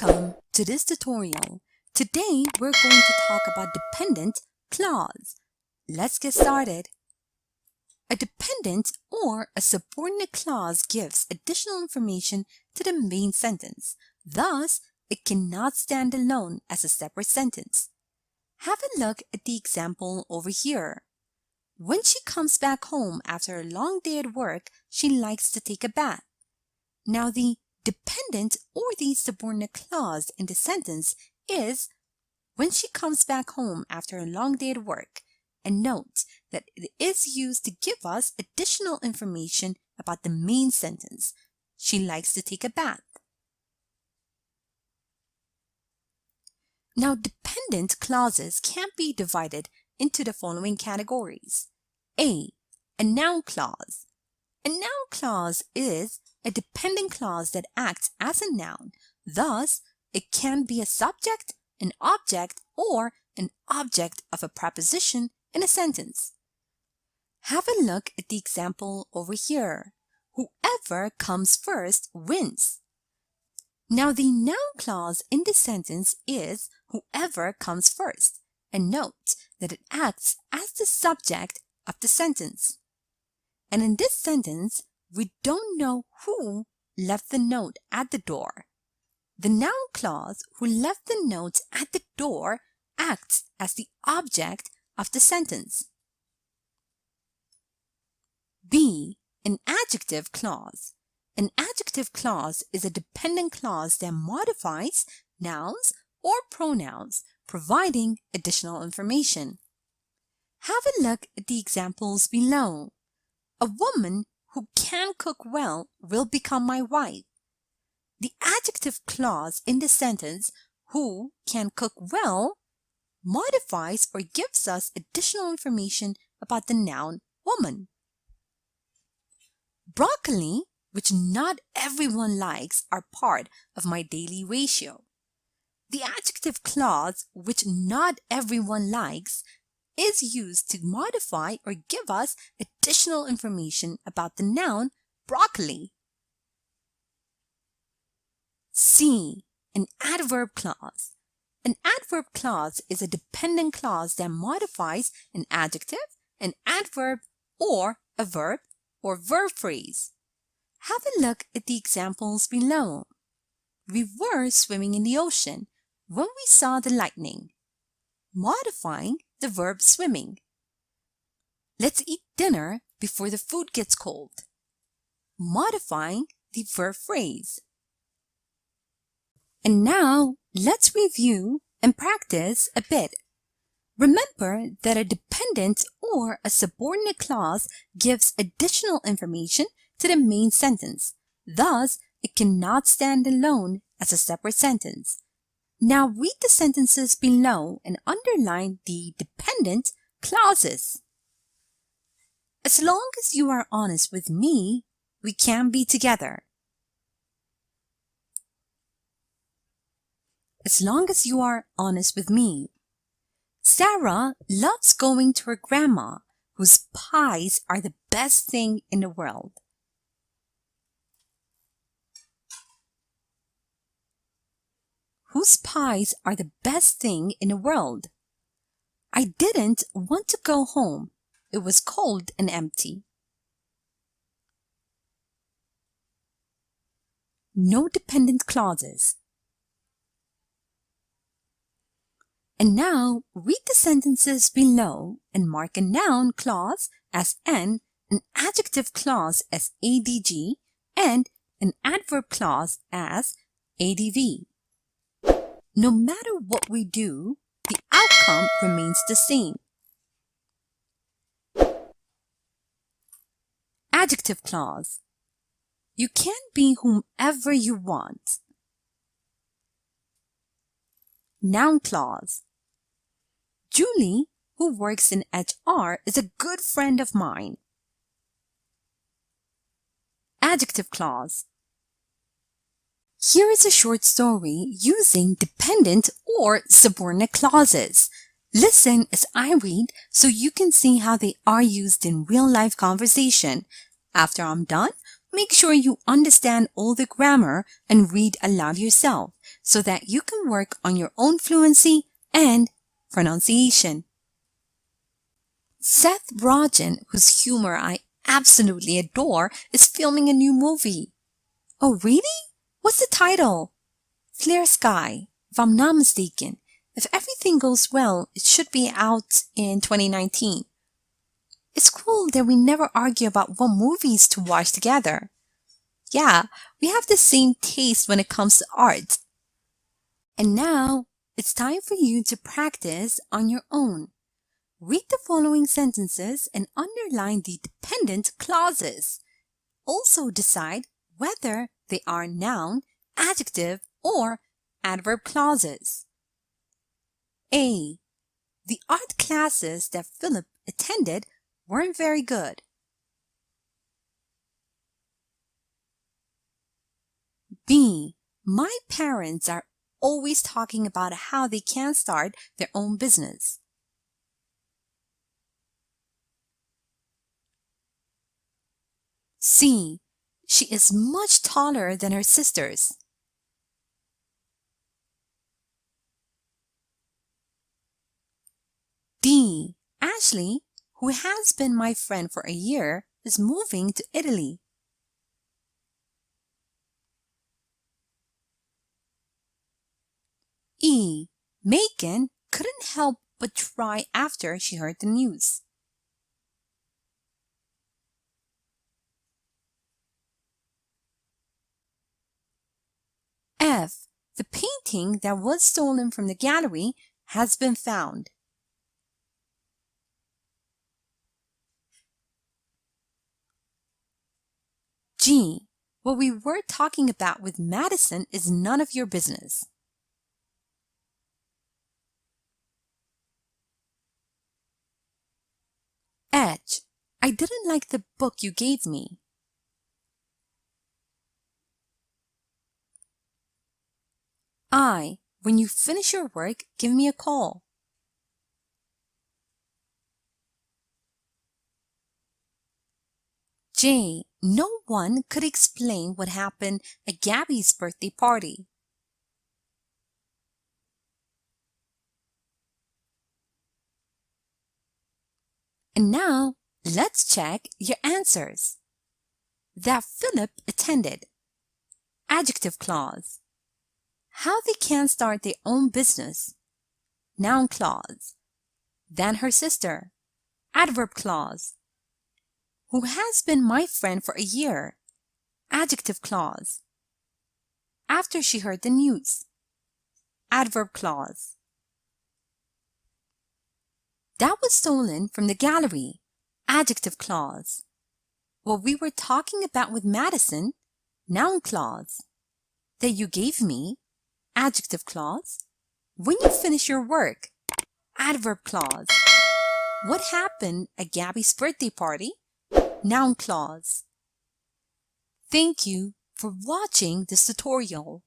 Welcome to this tutorial. Today we're going to talk about dependent clause. Let's get started. A dependent or a subordinate clause gives additional information to the main sentence. Thus, it cannot stand alone as a separate sentence. Have a look at the example over here. When she comes back home after a long day at work, she likes to take a bath. Now, the dependent or the subordinate clause in the sentence is when she comes back home after a long day at work, and note that it is used to give us additional information about the main sentence. She likes to take a bath. Now, dependent clauses can be divided into the following categories. A noun clause. A noun clause is a dependent clause that acts as a noun. Thus, it can be a subject, an object, or an object of a preposition in a sentence. Have a look at the example over here. Whoever comes first wins. Now, the noun clause in this sentence is whoever comes first, and note that it acts as the subject of the sentence. And in this sentence, we don't know who left the note at the door. The noun clause who left the note at the door acts as the object of the sentence. B. An adjective clause. An adjective clause is a dependent clause that modifies nouns or pronouns, providing additional information. Have a look at the examples below. A woman who can cook well will become my wife. The adjective clause in the sentence, who can cook well, modifies or gives us additional information about the noun woman. Broccoli, which not everyone likes, are part of my daily ratio. The adjective clause, which not everyone likes, is used to modify or give us additional information about the noun broccoli. C. An adverb clause. An adverb clause is a dependent clause that modifies an adjective, an adverb, or a verb or verb phrase. Have a look at the examples below. We were swimming in the ocean when we saw the lightning, modifying the verb swimming. Let's eat dinner before the food gets cold, modifying the verb phrase. And now let's review and practice a bit. Remember that a dependent or a subordinate clause gives additional information to the main sentence. Thus, it cannot stand alone as a separate sentence. Now read the sentences below and underline the dependent clauses. As long as you are honest with me, we can be together. As long as you are honest with me. Sarah loves going to her grandma, whose pies are the best thing in the world. Whose pies are the best thing in the world? I didn't want to go home. It was cold and empty. No dependent clauses. And now read the sentences below and mark a noun clause as an adjective clause as adg, and an adverb clause as adv. No matter what we do, the outcome remains the same. Adjective clause. You can be whomever you want. Noun clause. Julie, who works in HR, is a good friend of mine. Adjective clause. Here is a short story using dependent or subordinate clauses. Listen as I read so you can see how they are used in real-life conversation. After I'm done, Make sure you understand all the grammar and read aloud yourself so that you can work on your own fluency and pronunciation. Seth Rogen, whose humor I absolutely adore, is filming a new movie. Oh, really? What's the title? Clear Sky, if I'm not mistaken. If everything goes well, it should be out in 2019. It's cool that we never argue about what movies to watch together. Yeah, we have the same taste when it comes to art. And now, it's time for you to practice on your own. Read the following sentences and underline the dependent clauses. Also decide whether they are noun, adjective, or adverb clauses. A. The art classes that Philip attended weren't very good. B. My parents are always talking about how they can start their own business. C. She is much taller than her sisters. D. Ashley, who has been my friend for a year, is moving to Italy. E. Megan couldn't help but cry after she heard the news. F. The painting that was stolen from the gallery has been found. G. What we were talking about with Madison is none of your business. H. I didn't like the book you gave me. I. When you finish your work, give me a call. J. No one could explain what happened at Gabby's birthday party. And now, let's check your answers. That Philip attended. Adjective clause. How they can start their own business. Noun clause. Than her sister. Adverb clause. Who has been my friend for a year. Adjective clause. After she heard the news. Adverb clause. That was stolen from the gallery. Adjective clause. What we were talking about with Madison. Noun clause. That you gave me. Adjective clause. When you finish your work. Adverb clause. What happened at Gabby's birthday party? Noun clause. Thank you for watching this tutorial.